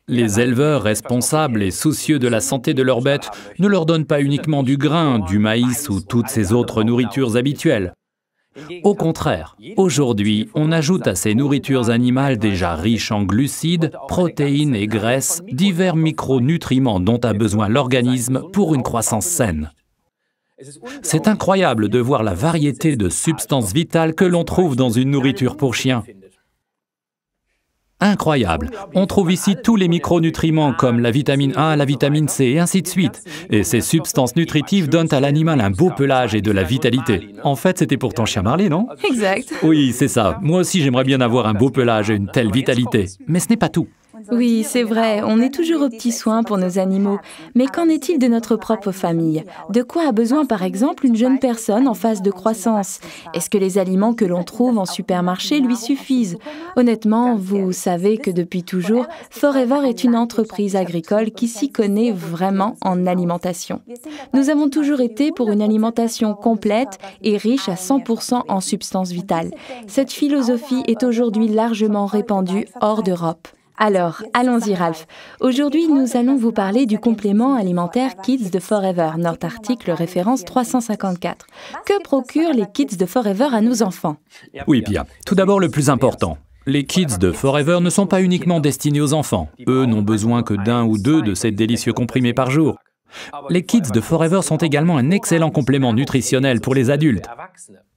Les éleveurs responsables et soucieux de la santé de leurs bêtes ne leur donnent pas uniquement du grain, du maïs ou toutes ces autres nourritures habituelles. Au contraire, aujourd'hui, on ajoute à ces nourritures animales déjà riches en glucides, protéines et graisses, divers micronutriments dont a besoin l'organisme pour une croissance saine. C'est incroyable de voir la variété de substances vitales que l'on trouve dans une nourriture pour chien. Incroyable! On trouve ici tous les micronutriments comme la vitamine A, la vitamine C et ainsi de suite. Et ces substances nutritives donnent à l'animal un beau pelage et de la vitalité. En fait, c'était pour ton chien Marley, non? Exact. Oui, c'est ça. Moi aussi, j'aimerais bien avoir un beau pelage et une telle vitalité. Mais ce n'est pas tout. Oui, c'est vrai, on est toujours aux petits soins pour nos animaux. Mais qu'en est-il de notre propre famille? De quoi a besoin par exemple une jeune personne en phase de croissance? Est-ce que les aliments que l'on trouve en supermarché lui suffisent? Honnêtement, vous savez que depuis toujours, Forever est une entreprise agricole qui s'y connaît vraiment en alimentation. Nous avons toujours été pour une alimentation complète et riche à 100% en substances vitales. Cette philosophie est aujourd'hui largement répandue hors d'Europe. Alors, allons-y Ralph. Aujourd'hui, nous allons vous parler du complément alimentaire Kids de Forever, notre article référence 354. Que procurent les Kids de Forever à nos enfants? Oui, Pia. Tout d'abord, le plus important. Les Kids de Forever ne sont pas uniquement destinés aux enfants. Eux n'ont besoin que d'un ou deux de ces délicieux comprimés par jour. Les Kids de Forever sont également un excellent complément nutritionnel pour les adultes.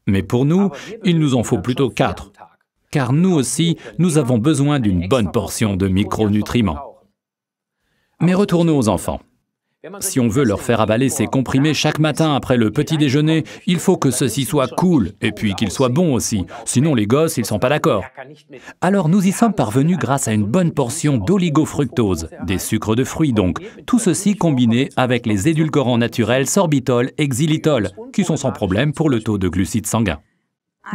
Mais pour nous, il nous en faut plutôt 4. Car nous aussi, nous avons besoin d'une bonne portion de micronutriments. Mais retournons aux enfants. Si on veut leur faire avaler ces comprimés chaque matin après le petit déjeuner, il faut que ceci soit cool, et puis qu'ils soient bons aussi. Sinon les gosses, ils sont pas d'accord. Alors nous y sommes parvenus grâce à une bonne portion d'oligofructose, des sucres de fruits donc, tout ceci combiné avec les édulcorants naturels sorbitol et xylitol, qui sont sans problème pour le taux de glucides sanguins.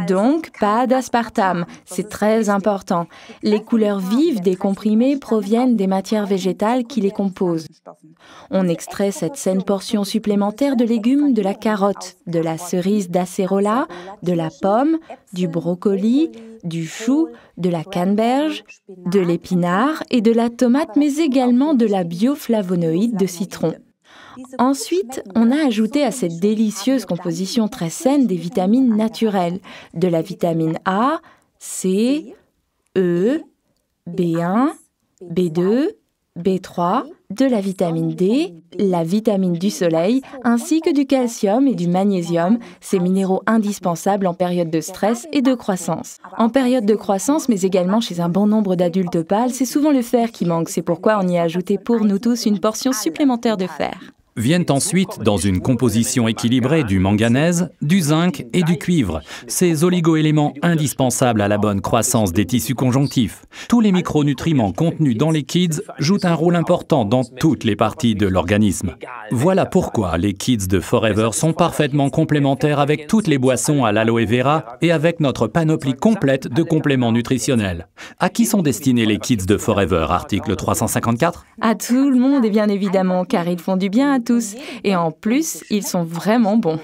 Donc, pas d'aspartame, c'est très important. Les couleurs vives des comprimés proviennent des matières végétales qui les composent. On extrait cette saine portion supplémentaire de légumes de la carotte, de la cerise d'acérola, de la pomme, du brocoli, du chou, de la canneberge, de l'épinard et de la tomate, mais également de la bioflavonoïde de citron. Ensuite, on a ajouté à cette délicieuse composition très saine des vitamines naturelles, de la vitamine A, C, E, B1, B2, B3, de la vitamine D, la vitamine du soleil, ainsi que du calcium et du magnésium, ces minéraux indispensables en période de stress et de croissance. En période de croissance, mais également chez un bon nombre d'adultes pâles, c'est souvent le fer qui manque, c'est pourquoi on y a ajouté pour nous tous une portion supplémentaire de fer. Viennent ensuite, dans une composition équilibrée, du manganèse, du zinc et du cuivre, ces oligo-éléments indispensables à la bonne croissance des tissus conjonctifs. Tous les micronutriments contenus dans les Kids jouent un rôle important dans toutes les parties de l'organisme. Voilà pourquoi les Kids de Forever sont parfaitement complémentaires avec toutes les boissons à l'aloe vera et avec notre panoplie complète de compléments nutritionnels. À qui sont destinés les Kids de Forever, article 354? À tout le monde et bien évidemment, car ils font du bien à tous. Et en plus, ils sont vraiment bons.